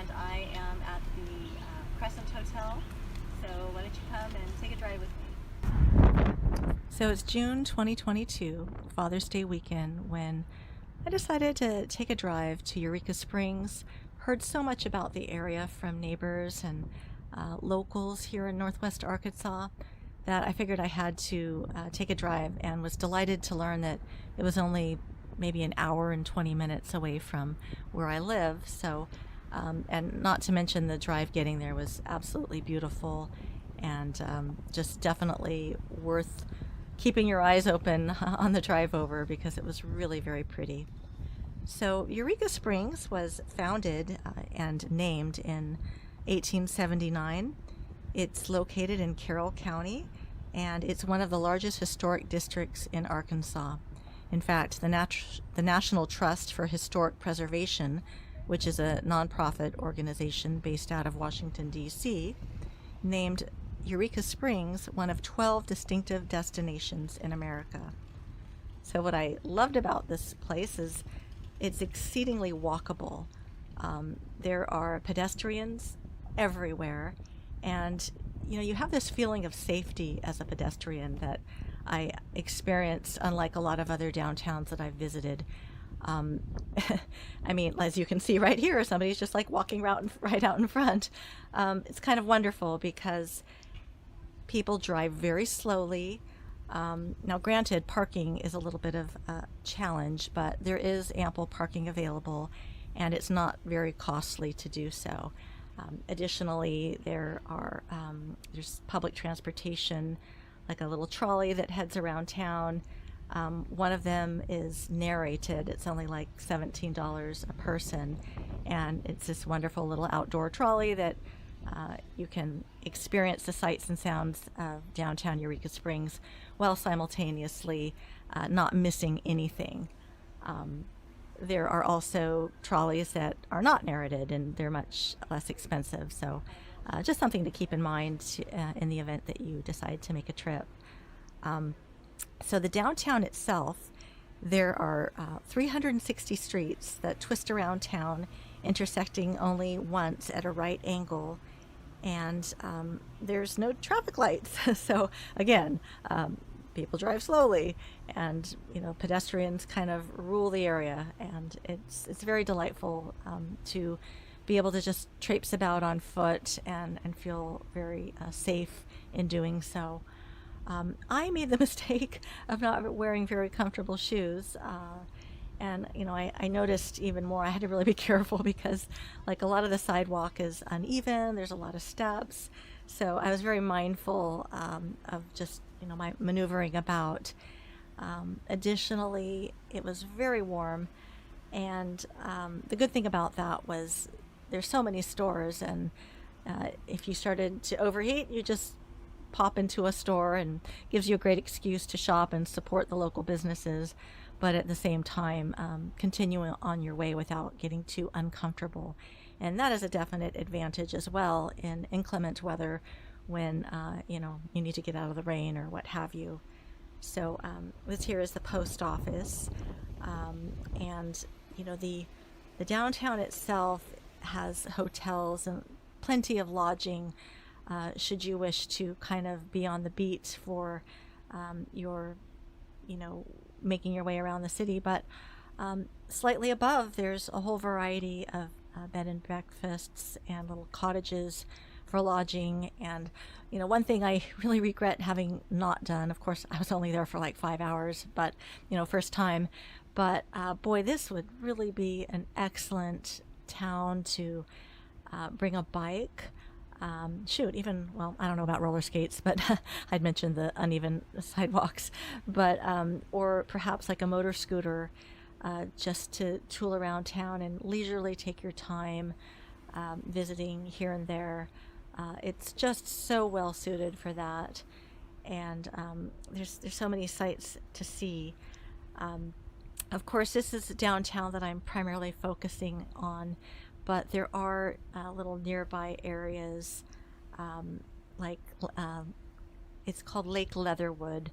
and I am at the Crescent Hotel. So why don't you come and take a drive with me? So it's June 2022, Father's Day weekend, when I decided to take a drive to Eureka Springs. Heard so much about the area from neighbors and locals here in Northwest Arkansas that I figured I had to take a drive, and was delighted to learn that it was only maybe an hour and 20 minutes away from where I live. So, and not to mention the drive getting there was absolutely beautiful, and just definitely worth keeping your eyes open on the drive over, because it was really very pretty. So Eureka Springs was founded and named in 1879. It's located in Carroll County, and it's one of the largest historic districts in Arkansas. In fact, the National Trust for Historic Preservation, which is a nonprofit organization based out of Washington, D.C., named Eureka Springs one of 12 distinctive destinations in America. So what I loved about this place is it's exceedingly walkable. There are pedestrians everywhere, and you have this feeling of safety as a pedestrian that I experienced, unlike a lot of other downtowns that I've visited. I mean, as you can see right here, somebody's just like walking right out in front. It's kind of wonderful because people drive very slowly. Now, granted, parking is a little bit of a challenge, but there is ample parking available, and it's not very costly to do so. Additionally, there's public transportation, like a little trolley that heads around town. One of them is narrated. It's only like $17 a person, and it's this wonderful little outdoor trolley that you can experience the sights and sounds of downtown Eureka Springs while simultaneously not missing anything. There are also trolleys that are not narrated, and they're much less expensive. So just something to keep in mind in the event that you decide to make a trip. So the downtown itself, there are 360 streets that twist around town, intersecting only once at a right angle, and there's no traffic lights. So again, people drive slowly, and pedestrians kind of rule the area, and it's very delightful to be able to just traipse about on foot and feel very safe in doing so. I made the mistake of not wearing very comfortable shoes. And, I noticed even more, I had to really be careful because, like, a lot of the sidewalk is uneven. There's a lot of steps. So I was very mindful of just, my maneuvering about. Additionally, it was very warm. And the good thing about that was there's so many stores. And if you started to overheat, you just pop into a store, and gives you a great excuse to shop and support the local businesses, but at the same time continue on your way without getting too uncomfortable. And that is a definite advantage as well in inclement weather when you need to get out of the rain or what have you. So this here is the post office, and the downtown itself has hotels and plenty of lodging should you wish to kind of be on the beat for your making your way around the city. But slightly above, there's a whole variety of bed and breakfasts and little cottages for lodging. And one thing I really regret having not done, of course I was only there for like 5 hours, but first time, but boy, this would really be an excellent town to bring a bike. Well, I don't know about roller skates, but I'd mentioned the uneven sidewalks, but or perhaps like a motor scooter, just to tool around town and leisurely take your time visiting here and there. It's just so well suited for that, and there's so many sights to see. Of course, this is downtown that I'm primarily focusing on, but there are little nearby areas, like it's called Lake Leatherwood.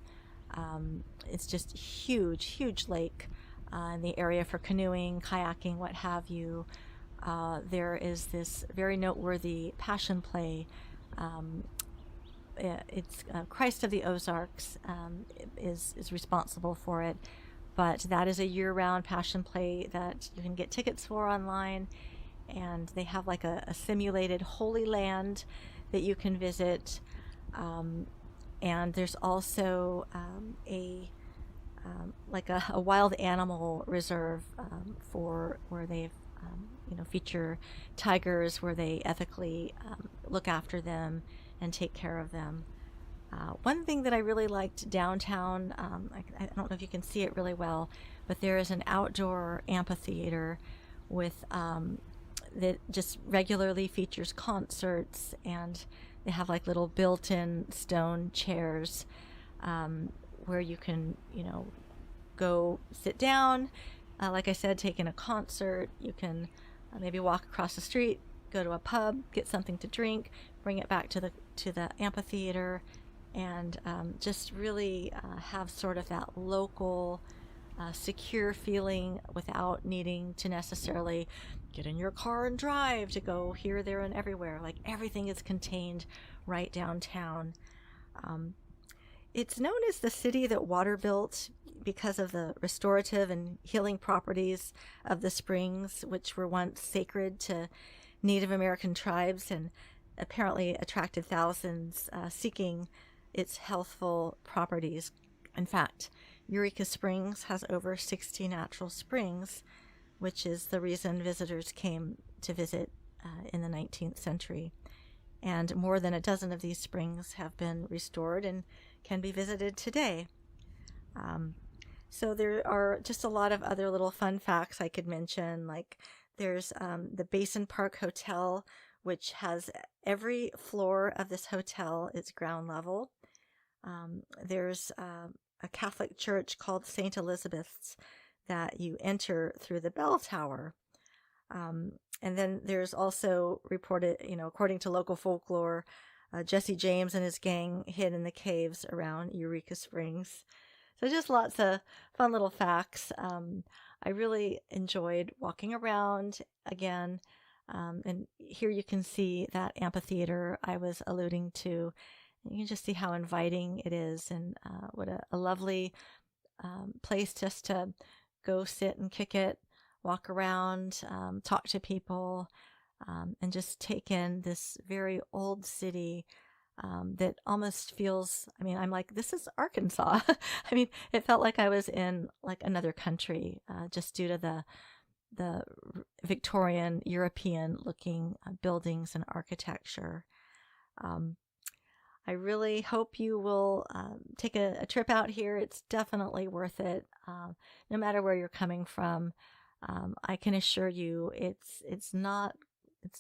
It's just huge lake in the area for canoeing, kayaking, what have you. there is this very noteworthy passion play. Um, it's Christ of the Ozarks is responsible for it, but that is a year-round passion play that you can get tickets for online, and they have like a simulated Holy Land that you can visit, and there's also like a wild animal reserve for where they've feature tigers, where they ethically look after them and take care of them. One thing that I really liked downtown, I don't know if you can see it really well, but there is an outdoor amphitheater with that just regularly features concerts, and they have like little built-in stone chairs where you can, go sit down. Like I said, take in a concert. You can maybe walk across the street, go to a pub, get something to drink, bring it back to the amphitheater, and just really have sort of that local, secure feeling without needing to necessarily get in your car and drive to go here, there, and everywhere. Like everything is contained right downtown. It's known as the city that water built because of the restorative and healing properties of the springs, which were once sacred to Native American tribes and apparently attracted thousands seeking its healthful properties. In fact, Eureka Springs has over 60 natural springs, which is the reason visitors came to visit in the 19th century. And more than a dozen of these springs have been restored and can be visited today. So there are just a lot of other little fun facts I could mention, like there's the Basin Park Hotel, which has every floor of this hotel is ground level. There's a Catholic church called St. Elizabeth's that you enter through the bell tower. And then there's also reported, according to local folklore, Jesse James and his gang hid in the caves around Eureka Springs. So just lots of fun little facts. I really enjoyed walking around again. And here you can see that amphitheater I was alluding to. You can just see how inviting it is, and what a lovely place just to go sit and kick it, walk around, talk to people, and just take in this very old city that almost feels, I'm like, this is Arkansas. It felt like I was in like another country, just due to the Victorian European looking buildings and architecture. I really hope you will take a trip out here. It's definitely worth it, no matter where you're coming from. I can assure you, it's not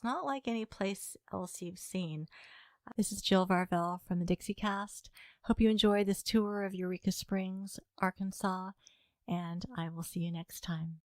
like any place else you've seen. This is Jill Varvel from the Dixiecast. Hope you enjoyed this tour of Eureka Springs, Arkansas, and I will see you next time.